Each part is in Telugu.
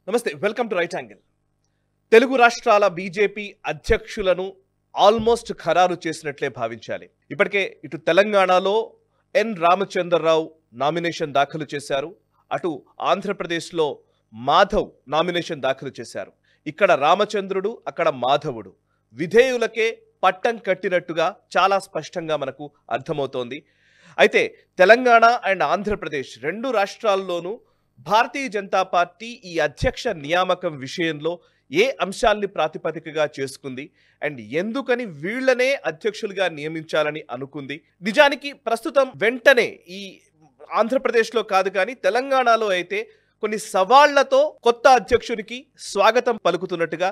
నమస్తే welcome to right angle. Telugu రాష్ట్రాల బీజేపీ అధ్యక్షులను ఆల్మోస్ట్ ఖరారు చేసినట్లే భావించాలి. ఇప్పటికే ఇటు తెలంగాణలో ఎన్ రామచంద్రరావు నామినేషన్ దాఖలు చేశారు, అటు ఆంధ్రప్రదేశ్లో మాధవ్ నామినేషన్ దాఖలు చేశారు. ఇక్కడ రామచంద్రుడు, అక్కడ మాధవుడు విధేయులకే పట్టం కట్టినట్టుగా చాలా స్పష్టంగా మనకు అర్థమవుతోంది. అయితే తెలంగాణ అండ్ ఆంధ్రప్రదేశ్ రెండు రాష్ట్రాల్లోనూ భారతీయ జనతా పార్టీ ఈ అధ్యక్ష నియామకం విషయంలో ఏ అంశాల్ని ప్రాతిపదికగా చేసుకుంది అండ్ ఎందుకని వీళ్లనే అధ్యక్షులుగా నియమించాలని అనుకుంది. నిజానికి ప్రస్తుతం వెంటనే ఈ ఆంధ్రప్రదేశ్లో కాదు కానీ తెలంగాణలో అయితే కొన్ని సవాళ్లతో కొత్త అధ్యక్షునికి స్వాగతం పలుకుతున్నట్టుగా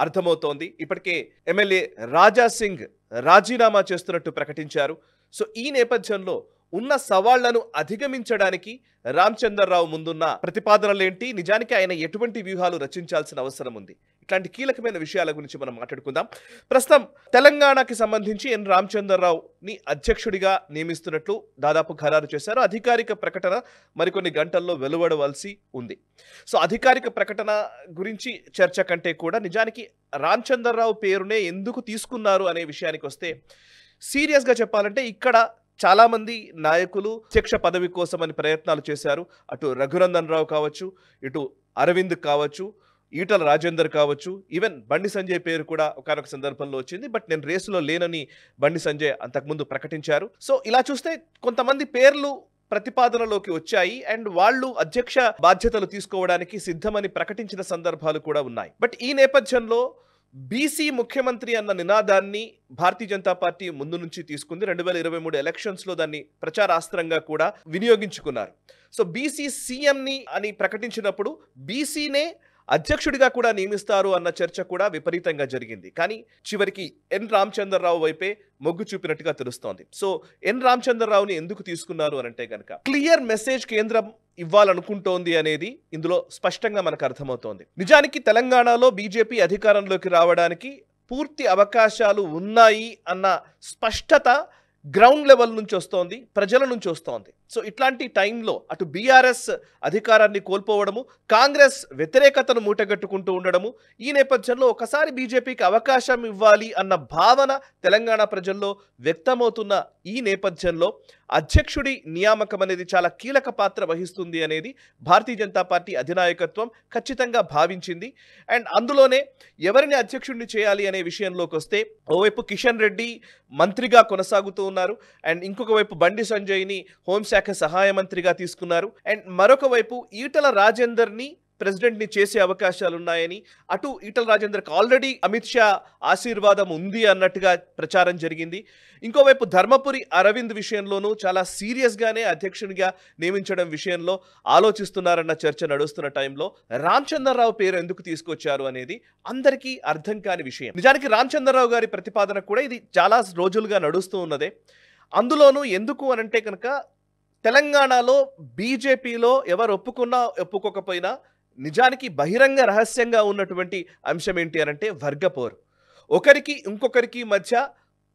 అర్థమవుతోంది. ఇప్పటికే ఎమ్మెల్యే రాజా సింగ్ రాజీనామా చేస్తున్నట్టు ప్రకటించారు. సో ఈ నేపథ్యంలో ఉన్న సవాళ్లను అధిగమించడానికి రామచంద్రరావు ముందున్న ప్రతిపాదనలేంటి, నిజానికి ఆయన ఎటువంటి వ్యూహాలు రచించాల్సిన అవసరం ఉంది, ఇట్లాంటి కీలకమైన విషయాల గురించి మనం మాట్లాడుకుందాం. ప్రస్తుతం తెలంగాణకి సంబంధించి ఎన్ రామచంద్రరావుని అధ్యక్షుడిగా నియమిస్తున్నట్లు దాదాపు ఖరారు చేశారు. అధికారిక ప్రకటన మరికొన్ని గంటల్లో వెలువడవలసి ఉంది. సో అధికారిక ప్రకటన గురించి చర్చ కంటే కూడా నిజానికి రామచంద్రరావు పేరునే ఎందుకు తీసుకున్నారు అనే విషయానికి వస్తే, సీరియస్గా చెప్పాలంటే ఇక్కడ చాలా మంది నాయకులు అధ్యక్ష పదవి కోసం అని ప్రయత్నాలు చేశారు. అటు రఘునందన్ రావు కావచ్చు, ఇటు అరవింద్ కావచ్చు, ఈటల రాజేందర్ కావచ్చు, ఈవెన్ బండి సంజయ్ పేరు కూడా ఒకనొక సందర్భంలో వచ్చింది. బట్ నేను రేసులో లేనని బండి సంజయ్ అంతకుముందు ప్రకటించారు. సో ఇలా చూస్తే కొంతమంది పేర్లు ప్రతిపాదనలోకి వచ్చాయి అండ్ వాళ్ళు అధ్యక్ష బాధ్యతలు తీసుకోవడానికి సిద్ధమని ప్రకటించిన సందర్భాలు కూడా ఉన్నాయి. బట్ ఈ నేపథ్యంలో బీసీ ముఖ్యమంత్రి అన్న నినాదాన్ని భారతీయ జనతా పార్టీ ముందు నుంచి తీసుకుంది. 2023 ఎలక్షన్స్లో దాన్ని ప్రచారాస్త్రంగా కూడా వినియోగించుకున్నారు. సో బీసీ సీఎంని అని ప్రకటించినప్పుడు బీసీనే అధ్యక్షుడిగా కూడా నియమిస్తారు అన్న చర్చ కూడా విపరీతంగా జరిగింది. కానీ చివరికి ఎన్ రామచంద్రరావు వైపే మొగ్గు చూపినట్టుగా తెలుస్తోంది. సో ఎన్ రామచంద్రరావుని ఎందుకు తీసుకున్నారు అనంటే కనుక క్లియర్ మెసేజ్ కేంద్రం ఇవ్వాలనుకుంటోంది అనేది ఇందులో స్పష్టంగా మనకు అర్థమవుతోంది. నిజానికి తెలంగాణలో బీజేపీ అధికారంలోకి రావడానికి పూర్తి అవకాశాలు ఉన్నాయి అన్న స్పష్టత గ్రౌండ్ లెవెల్ నుంచి వస్తోంది, ప్రజల నుంచి వస్తోంది. సో ఇట్లాంటి టైంలో అటు బీఆర్ఎస్ అధికారాన్ని కోల్పోవడము, కాంగ్రెస్ వ్యతిరేకతను మూటగట్టుకుంటూ ఉండడము, ఈ నేపథ్యంలో ఒకసారి బీజేపీకి అవకాశం ఇవ్వాలి అన్న భావన తెలంగాణ ప్రజల్లో వ్యక్తమవుతున్న ఈ నేపథ్యంలో అధ్యక్షుడి నియామకం అనేది చాలా కీలక పాత్ర వహిస్తుంది అనేది భారతీయ జనతా పార్టీ అధినాయకత్వం ఖచ్చితంగా భావించింది. అండ్ అందులోనే ఎవరిని అధ్యక్షుడిని చేయాలి అనే విషయంలోకి వస్తే, ఓవైపు కిషన్ రెడ్డి మంత్రిగా కొనసాగుతూ ఉన్నారు అండ్ ఇంకొక వైపు బండి సంజయ్ని హోంశాఖ సహాయ మంత్రిగా తీసుకున్నారు అండ్ మరొక వైపు ఈటల రాజేందర్ని ప్రెసిడెంట్ని చేసే అవకాశాలు ఉన్నాయని, అటు ఈటల రాజేందర్కి ఆల్రెడీ అమిత్ షా ఆశీర్వాదం ఉంది అన్నట్టుగా ప్రచారం జరిగింది. ఇంకోవైపు ధర్మపురి అరవింద్ విషయంలోనూ చాలా సీరియస్గానే అధ్యక్షునిగా నియమించడం విషయంలో ఆలోచిస్తున్నారన్న చర్చ నడుస్తున్న టైంలో రామచంద్రరావు పేరు ఎందుకు తీసుకొచ్చారు అనేది అందరికీ అర్థం కాని విషయం. నిజానికి రామచంద్రరావు గారి ప్రతిపాదన కూడా ఇది చాలా రోజులుగా నడుస్తూ ఉన్నదే. అందులోనూ ఎందుకు అనంటే కనుక తెలంగాణలో బీజేపీలో ఎవరు ఒప్పుకున్నా ఒప్పుకోకపోయినా నిజానికి బహిరంగ రహస్యంగా ఉన్నటువంటి అంశం ఏంటి అనంటే వర్గపోరు. ఒకరికి ఇంకొకరికి మధ్య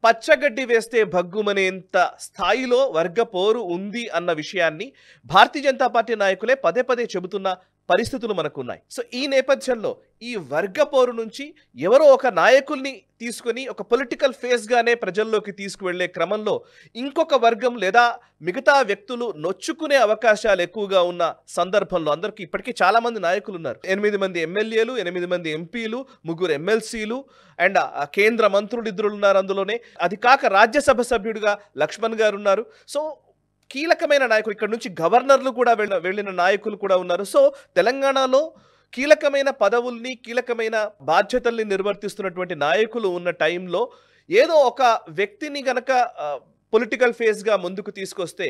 పచ్చగడ్డి వేస్తే భగ్గుమనేంత స్థాయిలో వర్గపోరు ఉంది అన్న విషయాన్ని భారతీయ జనతా పార్టీ నాయకులే పదే పదే చెబుతున్న పరిస్థితులు మనకున్నాయి. సో ఈ నేపథ్యంలో ఈ వర్గపోరు నుంచి ఎవరో ఒక నాయకుల్ని తీసుకొని ఒక పొలిటికల్ ఫేస్గానే ప్రజల్లోకి తీసుకువెళ్లే క్రమంలో ఇంకొక వర్గం లేదా మిగతా వ్యక్తులు నొచ్చుకునే అవకాశాలు ఎక్కువగా ఉన్న సందర్భంలో, అందరికీ ఇప్పటికీ చాలా మంది నాయకులు ఉన్నారు, 8 మంది ఎమ్మెల్యేలు, 8 మంది ఎంపీలు, 3 ఎమ్మెల్సీలు అండ్ కేంద్ర మంత్రులు 2 ఉన్నారు అందులోనే. అది కాక రాజ్యసభ సభ్యుడిగా లక్ష్మణ్ గారు ఉన్నారు. సో కీలకమైన నాయకులు, ఇక్కడ నుంచి గవర్నర్లు కూడా వెళ్ళిన నాయకులు కూడా ఉన్నారు. సో తెలంగాణలో కీలకమైన పదవుల్ని, కీలకమైన బాధ్యతల్ని నిర్వర్తిస్తున్నటువంటి నాయకులు ఉన్న టైంలో ఏదో ఒక వ్యక్తిని గనక పొలిటికల్ ఫేస్గా ముందుకు తీసుకొస్తే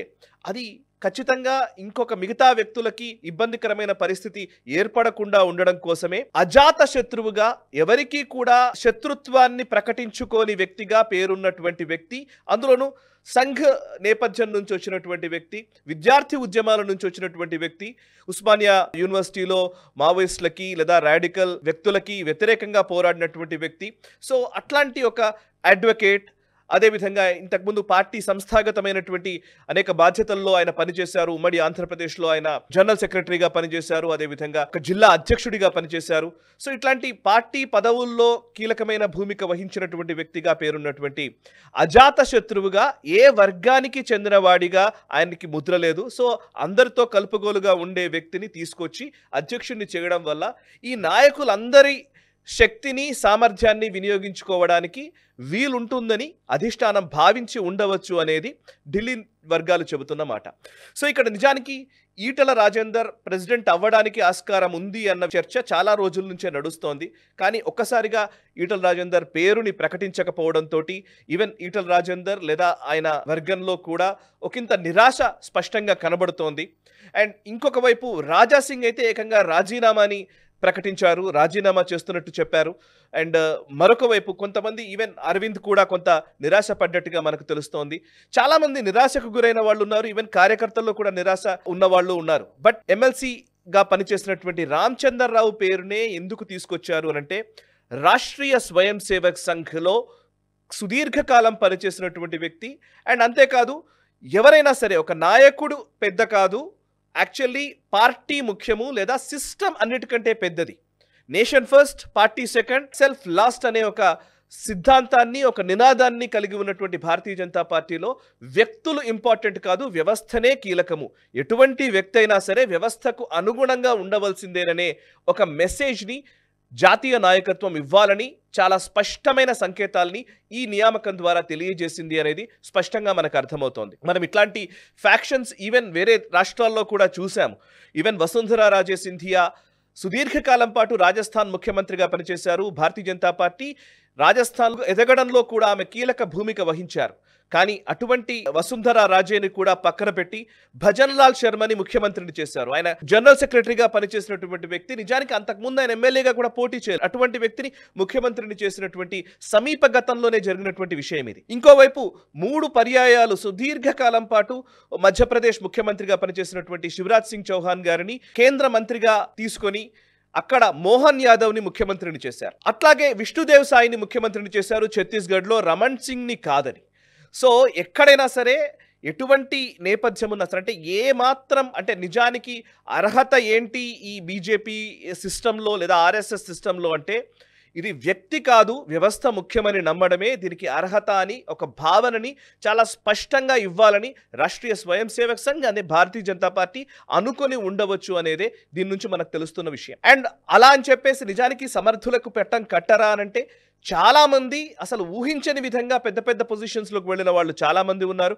అది ఖచ్చితంగా ఇంకొక మిగతా వ్యక్తులకి ఇబ్బందికరమైన పరిస్థితి ఏర్పడకుండా ఉండడం కోసమే అజాత శత్రువుగా, ఎవరికీ కూడా శత్రుత్వాన్ని ప్రకటించుకోని వ్యక్తిగా పేరున్నటువంటి వ్యక్తి, అందులోనూ సంఘ్ నేపథ్యం నుంచి వచ్చినటువంటి వ్యక్తి, విద్యార్థి ఉద్యమాల నుంచి వచ్చినటువంటి వ్యక్తి, ఉస్మానియా యూనివర్సిటీలో మావోయిస్టులకి లేదా రాడికల్ వ్యక్తులకి వ్యతిరేకంగా పోరాడినటువంటి వ్యక్తి. సో అట్లాంటి ఒక అడ్వకేట్ అదేవిధంగా ఇంతకుముందు పార్టీ సంస్థాగతమైనటువంటి అనేక బాధ్యతల్లో ఆయన పనిచేశారు. ఉమ్మడి ఆంధ్రప్రదేశ్లో ఆయన జనరల్ సెక్రటరీగా పనిచేశారు. అదేవిధంగా ఒక జిల్లా అధ్యక్షుడిగా పనిచేశారు. సో ఇట్లాంటి పార్టీ పదవుల్లో కీలకమైన భూమిక వహించినటువంటి వ్యక్తిగా పేరున్నటువంటి అజాత శత్రువుగా ఏ వర్గానికి చెందినవాడిగా ఆయనకి ముద్ర లేదు. సో అందరితో కలుపుగోలుగా ఉండే వ్యక్తిని తీసుకొచ్చి అధ్యక్షుడిని చేయడం వల్ల ఈ నాయకులందరి శక్తిని సామర్థ్యాన్ని వినియోగించుకోవడానికి వీలుంటుందని అధిష్టానం భావించి ఉండవచ్చు అనేది ఢిల్లీ వర్గాలు చెబుతున్న మాట. సో ఇక్కడ నిజానికి ఈటల రాజేందర్ ప్రెసిడెంట్ అవ్వడానికి ఆస్కారం ఉంది అన్న చర్చ చాలా రోజుల నుంచే నడుస్తోంది. కానీ ఒక్కసారిగా ఈటల రాజేందర్ పేరుని ప్రకటించకపోవడంతో ఈవెన్ ఈటల రాజేందర్ లేదా ఆయన వర్గంలో కూడా ఒకంత నిరాశ స్పష్టంగా కనబడుతోంది. అండ్ ఇంకొక వైపు రాజాసింగ్ అయితే ఏకంగా రాజీనామాని ప్రకటించారు, రాజీనామా చేస్తున్నట్టు చెప్పారు. అండ్ మరొక వైపు కొంతమంది ఈవెన్ అరవింద్ కూడా కొంత నిరాశ పడ్డట్టుగా మనకు తెలుస్తోంది. చాలా మంది నిరాశకు గురైన వాళ్ళు ఉన్నారు, ఈవెన్ కార్యకర్తల్లో కూడా నిరాశ ఉన్న వాళ్ళు ఉన్నారు. బట్ ఎమ్మెల్సీగా పనిచేసినటువంటి రామచంద్రరావు పేరునే ఎందుకు తీసుకొచ్చారు అనంటే రాష్ట్రీయ స్వయం సేవక్ సంఘ్లో సుదీర్ఘకాలం పనిచేసినటువంటి వ్యక్తి. అండ్ అంతేకాదు ఎవరైనా సరే ఒక నాయకుడు పెద్ద కాదు, యాక్చువల్లీ పార్టీ ముఖ్యము లేదా సిస్టమ్ అన్నిటికంటే పెద్దది. Nation first, party second, self last అనే ఒక సిద్ధాంతాన్ని, ఒక నినాదాన్ని కలిగి ఉన్నటువంటి భారతీయ జనతా పార్టీలో వ్యక్తులు ఇంపార్టెంట్ కాదు, వ్యవస్థనే కీలకము. ఎటువంటి వ్యక్తి అయినా సరే వ్యవస్థకు అనుగుణంగా ఉండవలసిందేననే ఒక మెసేజ్ని జాతీయ నాయకత్వం ఇవ్వాలని చాలా స్పష్టమైన సంకేతాలని ఈ నియామకం ద్వారా తెలియజేసింది అనేది స్పష్టంగా మనకు అర్థమవుతోంది. మనం ఇట్లాంటి ఫ్యాక్షన్స్ ఈవెన్ వేరే రాష్ట్రాల్లో కూడా చూసాము. ఈవెన్ వసుంధరా రాజే సింధియా సుదీర్ఘకాలం పాటు రాజస్థాన్ ముఖ్యమంత్రిగా పనిచేశారు. భారతీయ జనతా పార్టీ రాజస్థాన్ ఎదగడంలో కూడా ఆమె కీలక భూమిక వహించారు. కానీ అటువంటి వసుంధరా రాజేని కూడా పక్కన పెట్టి భజన్ లాల్ శర్మని ముఖ్యమంత్రిని చేశారు. ఆయన జనరల్ సెక్రటరీగా పనిచేసినటువంటి వ్యక్తి, నిజానికి అంతకుముందు ఆయన ఎమ్మెల్యేగా కూడా పోటీ చేయరు. అటువంటి వ్యక్తిని ముఖ్యమంత్రిని చేసినటువంటి సమీప గతంలోనే జరిగినటువంటి విషయం ఇది. ఇంకోవైపు 3 పర్యాయాలు సుదీర్ఘకాలం పాటు మధ్యప్రదేశ్ ముఖ్యమంత్రిగా పనిచేసినటువంటి శివరాజ్ సింగ్ చౌహాన్ గారిని కేంద్ర మంత్రిగా తీసుకొని అక్కడ మోహన్ యాదవ్ని ముఖ్యమంత్రిని చేశారు. అట్లాగే విష్ణుదేవ్ సాయిని ముఖ్యమంత్రిని చేశారు ఛత్తీస్గఢ్లో, రమణ్ సింగ్ని కాదని. సో ఎక్కడైనా సరే ఎటువంటి నేపథ్యం ఉన్నా సరే, అంటే ఏ మాత్రం అంటే నిజానికి అర్హత ఏంటి ఈ బీజేపీ సిస్టంలో లేదా ఆర్ఎస్ఎస్ సిస్టంలో అంటే ఇది వ్యక్తి కాదు వ్యవస్థ ముఖ్యమని నమ్మడమే దీనికి అర్హత అని ఒక భావనని చాలా స్పష్టంగా ఇవ్వాలని రాష్ట్రీయ స్వయం సేవక్ సంఘ్ అనే భారతీయ జనతా పార్టీ అనుకొని ఉండవచ్చు అనేదే దీని నుంచి మనకు తెలుస్తున్న విషయం. అండ్ అలా అని చెప్పేసి నిజానికి సమర్థులకు పెట్టం కట్టరా అనంటే చాలా మంది అసలు ఊహించని విధంగా పెద్ద పెద్ద పొజిషన్స్లోకి వెళ్ళిన వాళ్ళు చాలా మంది ఉన్నారు.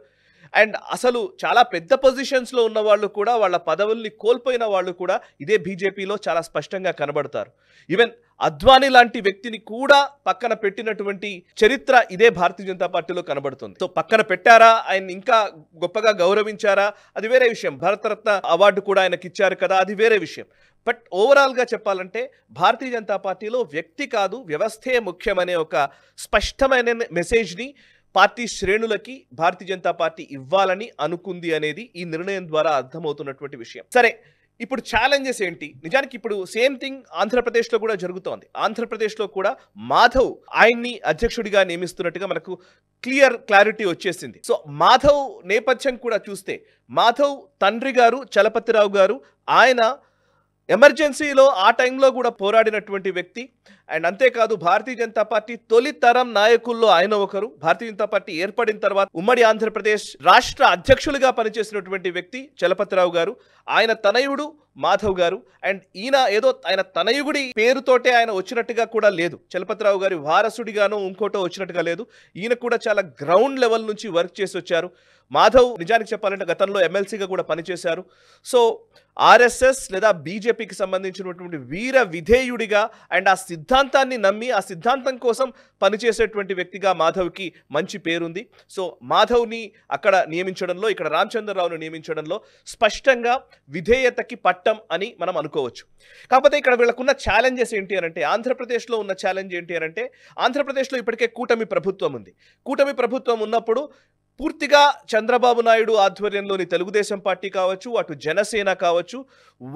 అండ్ అసలు చాలా పెద్ద పొజిషన్స్లో ఉన్న వాళ్ళు కూడా వాళ్ళ పదవుల్ని కోల్పోయిన వాళ్ళు కూడా ఇదే బీజేపీలో చాలా స్పష్టంగా కనబడతారు. ఈవెన్ అద్వానీ లాంటి వ్యక్తిని కూడా పక్కన పెట్టినటువంటి చరిత్ర ఇదే భారతీయ జనతా పార్టీలో కనబడుతుంది. సో పక్కన పెట్టారా, ఆయన ఇంకా గొప్పగా గౌరవించారా, అది వేరే విషయం. భారతరత్న అవార్డు కూడా ఆయనకి ఇచ్చారు కదా, అది వేరే విషయం. బట్ ఓవరాల్గా చెప్పాలంటే భారతీయ జనతా పార్టీలో వ్యక్తి కాదు వ్యవస్థే ముఖ్యమనే ఒక స్పష్టమైన మెసేజ్ని పార్టీ శ్రేణులకి భారతీయ జనతా పార్టీ ఇవ్వాలని అనుకుంది అనేది ఈ నిర్ణయం ద్వారా అర్థమవుతున్నటువంటి విషయం. సరే, ఇప్పుడు ఛాలెంజెస్ ఏంటి? నిజానికి ఇప్పుడు సేమ్ థింగ్ ఆంధ్రప్రదేశ్లో కూడా జరుగుతోంది. ఆంధ్రప్రదేశ్లో కూడా మాధవ్ ఆయన్ని అధ్యక్షుడిగా నియమిస్తున్నట్టుగా మనకు క్లారిటీ వచ్చేసింది. సో మాధవ్ నేపథ్యం కూడా చూస్తే మాధవ్ తండ్రి గారు చలపతిరావు గారు ఆయన ఎమర్జెన్సీలో ఆ టైంలో కూడా పోరాడినటువంటి వ్యక్తి. అండ్ అంతేకాదు భారతీయ జనతా పార్టీ తొలి తరం నాయకుల్లో ఆయన ఒకరు. భారతీయ జనతా పార్టీ ఏర్పడిన తర్వాత ఉమ్మడి ఆంధ్రప్రదేశ్ రాష్ట్ర అధ్యక్షులుగా పనిచేసినటువంటి వ్యక్తి చలపతిరావు గారు. ఆయన తనయుడు మాధవ్ గారు. అండ్ ఈయన ఏదో ఆయన తనయుడి పేరుతోటే ఆయన వచ్చినట్టుగా కూడా లేదు. చలపతిరావు గారి వారసుడిగానో ఇంకోటో వచ్చినట్టుగా లేదు. ఈయన కూడా చాలా గ్రౌండ్ లెవెల్ నుంచి వర్క్ చేసి వచ్చారు. మాధవ్ నిజానికి చెప్పాలంటే గతంలో ఎమ్మెల్సీగా కూడా పనిచేశారు. సో ఆర్ఎస్ఎస్ లేదా బీజేపీకి సంబంధించినటువంటి వీర విధేయుడిగా అండ్ ఆ సిద్ధాంతాన్ని నమ్మి ఆ సిద్ధాంతం కోసం పనిచేసేటువంటి వ్యక్తిగా మాధవ్కి మంచి పేరుంది. సో మాధవ్ని అక్కడ నియమించడంలో, ఇక్కడ రామచంద్రరావును నియమించడంలో స్పష్టంగా విధేయతకి పట్టం అని మనం అనుకోవచ్చు. కాకపోతే ఇక్కడ వీళ్ళకున్న ఛాలెంజెస్ ఏంటి అనంటే, ఆంధ్రప్రదేశ్లో ఉన్న ఛాలెంజ్ ఏంటి అనంటే, ఆంధ్రప్రదేశ్లో ఇప్పటికే కూటమి ప్రభుత్వం ఉంది. కూటమి ప్రభుత్వం ఉన్నప్పుడు పూర్తిగా చంద్రబాబు నాయుడు ఆధ్వర్యంలోని తెలుగుదేశం పార్టీ కావచ్చు, అటు జనసేన కావచ్చు,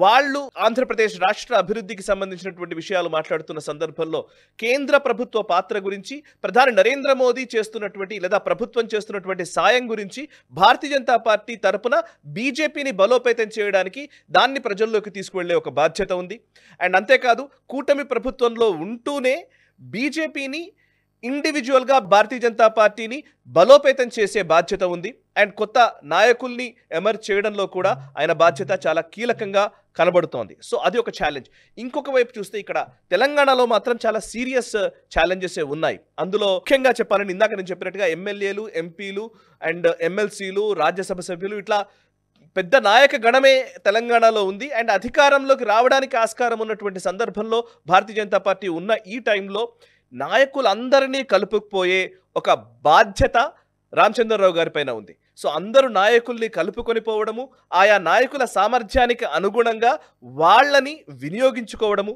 వాళ్ళు ఆంధ్రప్రదేశ్ రాష్ట్ర అభివృద్ధికి సంబంధించినటువంటి విషయాలు మాట్లాడుతున్న సందర్భంలో కేంద్ర ప్రభుత్వ పాత్ర గురించి, ప్రధాని నరేంద్ర మోదీ చేస్తున్నటువంటి లేదా ప్రభుత్వం చేస్తున్నటువంటి సాయం గురించి భారతీయ జనతా పార్టీ తరపున బీజేపీని బలోపేతం చేయడానికి దాన్ని ప్రజల్లోకి తీసుకువెళ్లే ఒక బాధ్యత ఉంది. అండ్ అంతేకాదు కూటమి ప్రభుత్వంలో ఉంటూనే బీజేపీని ఇండివిజువల్గా భారతీయ జనతా పార్టీని బలోపేతం చేసే బాధ్యత ఉంది. అండ్ కొత్త నాయకుల్ని ఎమర్జ్ చేయడంలో కూడా ఆయన బాధ్యత చాలా కీలకంగా కనబడుతోంది. సో అది ఒక ఛాలెంజ్. ఇంకొక వైపు చూస్తే ఇక్కడ తెలంగాణలో మాత్రం చాలా సీరియస్ ఛాలెంజెస్ ఉన్నాయి. అందులో ముఖ్యంగా చెప్పాలని ఇందాక నేను చెప్పినట్టుగా ఎమ్మెల్యేలు, ఎంపీలు అండ్ ఎమ్మెల్సీలు, రాజ్యసభ సభ్యులు ఇట్లా పెద్ద నాయక గణమే తెలంగాణలో ఉంది. అండ్ అధికారంలోకి రావడానికి ఆస్కారం ఉన్నటువంటి సందర్భంలో భారతీయ జనతా పార్టీ ఉన్న ఈ టైంలో నాయకులందరినీ కలుపుకుపోయే ఒక బాధ్యత రామచంద్రరావు గారి పైన ఉంది. సో అందరూ నాయకుల్ని కలుపుకొని పోవడము, ఆయా నాయకుల సామర్థ్యానికి అనుగుణంగా వాళ్ళని వినియోగించుకోవడము,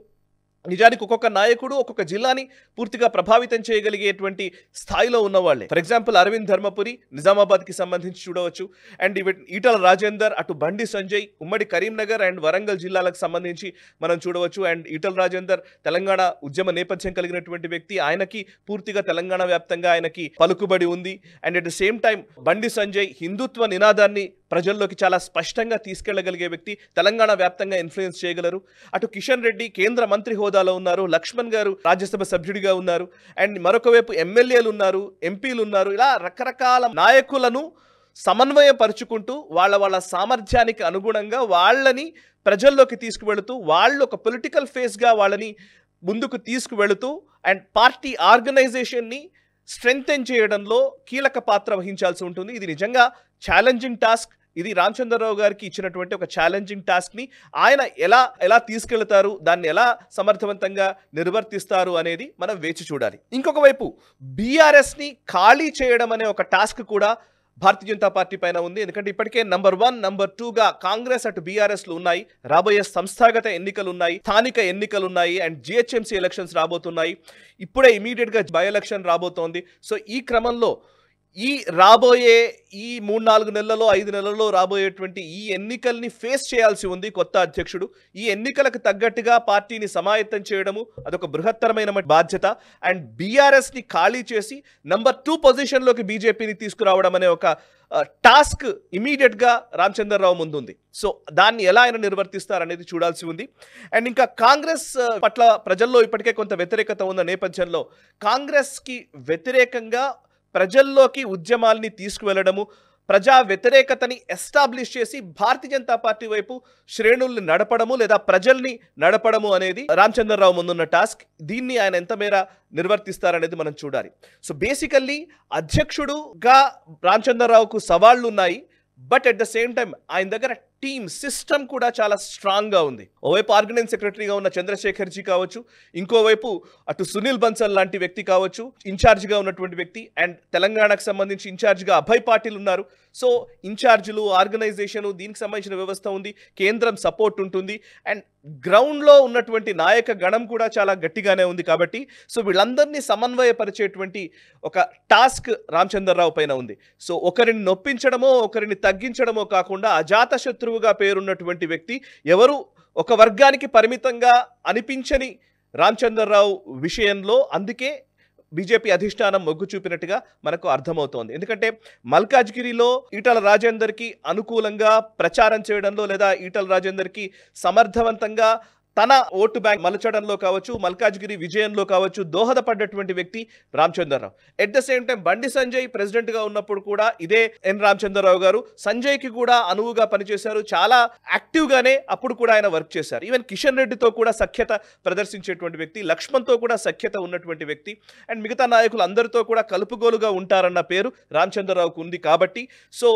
నిజానికి ఒక్కొక్క నాయకుడు ఒక్కొక్క జిల్లాని పూర్తిగా ప్రభావితం చేయగలిగేటువంటి స్థాయిలో ఉన్నవాళ్లే. ఫర్ ఎగ్జాంపుల్ అరవింద్ ధర్మపురి నిజామాబాద్కి సంబంధించి చూడవచ్చు. అండ్ ఈటల రాజేందర్, అటు బండి సంజయ్ ఉమ్మడి కరీంనగర్ అండ్ వరంగల్ జిల్లాలకు సంబంధించి మనం చూడవచ్చు. అండ్ ఈటల రాజేందర్ తెలంగాణ ఉద్యమ నేపథ్యం కలిగినటువంటి వ్యక్తి, ఆయనకి పూర్తిగా తెలంగాణ వ్యాప్తంగా ఆయనకి పలుకుబడి ఉంది. And at the same time Bandi Sanjay హిందుత్వ నినాదాన్ని ప్రజల్లోకి చాలా స్పష్టంగా తీసుకెళ్లగలిగే వ్యక్తి, తెలంగాణ వ్యాప్తంగా ఇన్ఫ్లుయెన్స్ చేయగలరు. అటు కిషన్ రెడ్డి కేంద్ర మంత్రి హోదాలో ఉన్నారు, లక్ష్మణ్ గారు రాజ్యసభ సభ్యుడిగా ఉన్నారు, అండ్ మరొక వైపు ఎమ్మెల్యేలు ఉన్నారు, ఎంపీలు ఉన్నారు. ఇలా రకరకాల నాయకులను సమన్వయపరుచుకుంటూ వాళ్ళ సామర్థ్యానికి అనుగుణంగా వాళ్ళని ప్రజల్లోకి తీసుకువెళుతూ, వాళ్ళు ఒక పొలిటికల్ ఫేస్గా వాళ్ళని ముందుకు తీసుకువెళుతూ అండ్ పార్టీ ఆర్గనైజేషన్ని స్ట్రెంగ్తెన్ చేయడంలో కీలక పాత్ర వహించాల్సి ఉంటుంది. ఇది నిజంగా ఛాలెంజింగ్ టాస్క్. ఇది రామచంద్రరావు గారికి ఇచ్చినటువంటి ఒక ఛాలెంజింగ్ టాస్క్ని ఆయన ఎలా తీసుకెళ్తారు, దాన్ని ఎలా సమర్థవంతంగా నిర్వర్తిస్తారు అనేది మనం వేచి చూడాలి. ఇంకొక వైపు బీఆర్ఎస్ని ఖాళీ చేయడం అనే ఒక టాస్క్ కూడా భారతీయ జనతా పార్టీ పైన ఉంది. ఎందుకంటే ఇప్పటికే నంబర్ 1, నంబర్ 2గా కాంగ్రెస్ అటు బీఆర్ఎస్లు ఉన్నాయి. రాబోయే సంస్థాగత ఎన్నికలు ఉన్నాయి, స్థానిక ఎన్నికలు ఉన్నాయి, అండ్ జిహెచ్ఎంసీ ఎలక్షన్స్ రాబోతున్నాయి. ఇప్పుడే ఇమీడియట్గా బై ఎలక్షన్ రాబోతోంది. సో ఈ క్రమంలో రాబోయే 3-4 నెలల్లో 5 నెలల్లో రాబోయేటువంటి ఈ ఎన్నికల్ని ఫేస్ చేయాల్సి ఉంది కొత్త అధ్యక్షుడు. ఈ ఎన్నికలకు తగ్గట్టుగా పార్టీని సమాయత్తం చేయడము అదొక బృహత్తరమైన బాధ్యత. అండ్ బీఆర్ఎస్ని ఖాళీ చేసి నంబర్ 2 పొజిషన్లోకి బీజేపీని తీసుకురావడం అనే ఒక టాస్క్ ఇమీడియట్గా రామచంద్రరావు ముందుంది. సో దాన్ని ఎలా ఆయన నిర్వర్తిస్తారనేది చూడాల్సి ఉంది. అండ్ ఇంకా కాంగ్రెస్ పట్ల ప్రజల్లో ఇప్పటికే కొంత వ్యతిరేకత ఉన్న నేపథ్యంలో కాంగ్రెస్కి వ్యతిరేకంగా ప్రజల్లోకి ఉద్యమాల్ని తీసుకువెళ్లడము, ప్రజా వ్యతిరేకతని ఎస్టాబ్లిష్ చేసి భారతీయ జనతా పార్టీ వైపు శ్రేణుల్ని నడపడము లేదా ప్రజల్ని నడపడము అనేది రామచంద్రరావు ముందున్న టాస్క్. దీన్ని ఆయన ఎంత మేర నిర్వర్తిస్తారనేది మనం చూడాలి. సో బేసికల్లీ అధ్యక్షుడుగా రామచంద్రరావుకు సవాళ్లు ఉన్నాయి. But at the same time ఆయన దగ్గర టీమ్ సిస్టమ్ కూడా చాలా స్ట్రాంగ్గా ఉంది. ఓవైపు ఆర్గనైజింగ్ సెక్రటరీగా ఉన్న చంద్రశేఖర్జీ కావచ్చు, ఇంకోవైపు అటు సునీల్ బన్సల్ లాంటి వ్యక్తి కావచ్చు ఇన్ఛార్జ్గా ఉన్నటువంటి వ్యక్తి, అండ్ తెలంగాణకు సంబంధించి ఇన్ఛార్జ్గా అభయ్ పాటిల్ ఉన్నారు. సో ఇన్ఛార్జీలు, ఆర్గనైజేషను, దీనికి సంబంధించిన వ్యవస్థ ఉంది, కేంద్రం సపోర్ట్ ఉంటుంది, అండ్ గ్రౌండ్లో ఉన్నటువంటి నాయక గణం కూడా చాలా గట్టిగానే ఉంది. కాబట్టి సో వీళ్ళందరినీ సమన్వయపరిచేటువంటి ఒక టాస్క్ రామచంద్రరావు పైన ఉంది. సో ఒకరిని నొప్పించడమో ఒకరిని తగ్గించడమో కాకుండా అజాత శత్రువుగా పేరున్నటువంటి వ్యక్తి, ఎవరు ఒక వర్గానికి పరిమితంగా అనిపించని రామచంద్రరావు విషయంలో అందుకే బీజేపీ అధిష్టానం మొగ్గు చూపినట్టుగా మనకు అర్థమవుతోంది. ఎందుకంటే మల్కాజ్గిరిలో ఈటల రాజేందర్కి అనుకూలంగా ప్రచారం చేయడంలో లేదా ఈటల రాజేందర్కి సమర్థవంతంగా తన ఓటు బ్యాంక్ మలచడంలో కావచ్చు, మల్కాజ్గిరి విజయంలో కావచ్చు దోహదపడ్డటువంటి వ్యక్తి Ramachandra Rao. At the same time Bandi Sanjay ప్రెసిడెంట్గా ఉన్నప్పుడు కూడా ఇదే రామచంద్రరావు గారు సంజయ్కి కూడా అనువుగా పనిచేశారు. చాలా యాక్టివ్గానే అప్పుడు కూడా ఆయన వర్క్ చేశారు. ఈవెన్ కిషన్ రెడ్డితో కూడా సఖ్యత ప్రదర్శించేటువంటి వ్యక్తి, లక్ష్మణ్తో కూడా సఖ్యత ఉన్నటువంటి వ్యక్తి, అండ్ మిగతా నాయకులు అందరితో కూడా కలుపుగోలుగా ఉంటారన్న పేరు రామచంద్రరావుకు ఉంది. కాబట్టి సో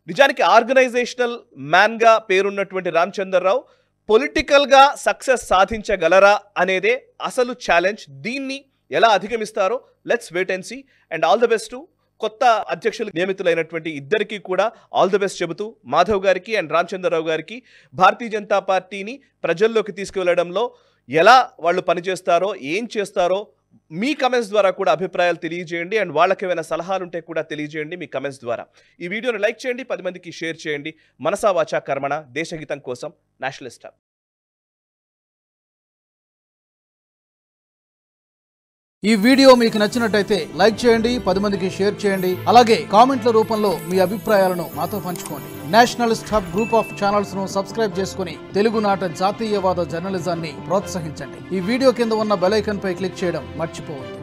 నిజానికి ఆర్గనైజేషనల్ మ్యాన్గా పేరున్నటువంటి రామచంద్రరావు పొలిటికల్గా సక్సెస్ సాధించగలరా అనేదే అసలు ఛాలెంజ్. దీన్ని ఎలా అధిగమిస్తారో let's wait and see. And all the best. కొత్త అధ్యక్షులు నియమితులైనటువంటి ఇద్దరికీ కూడా ఆల్ ద బెస్ట్ చెబుతూ మాధవ్ గారికి అండ్ రామచంద్రరావు గారికి భారతీయ జనతా పార్టీని ప్రజల్లోకి తీసుకువెళ్లడంలో ఎలా వాళ్ళు పనిచేస్తారో, ఏం చేస్తారో మీ కమెంట్స్ ద్వారా కూడా అభిప్రాయాలు తెలియజేయండి అండ్ వాళ్ళకి ఏమైనా సలహాలు ఉంటే కూడా తెలియజేయండి మీ కమెంట్స్ ద్వారా. ఈ వీడియోని లైక్ చేయండి, 10 మందికి షేర్ చేయండి. మనసా వాచా కర్మణ, దేశహితం కోసం నేషనలిస్ట్ హబ్. ఈ వీడియో మీకు నచ్చినట్టయితే లైక్ చేయండి, 10 మందికి షేర్ చేయండి. అలాగే కామెంట్ల రూపంలో మీ అభిప్రాయాలను మాతో పంచుకోండి. Nationalist hub group of channels ను సబ్స్క్రైబ్ చేసుకుని తెలుగునాట జాతీయవాద జర్నలిజాన్ని ప్రోత్సహించండి. ఈ వీడియో కింద ఉన్న బెల్ ఐకాన్ పై క్లిక్ చేయడం మర్చిపోవద్దు.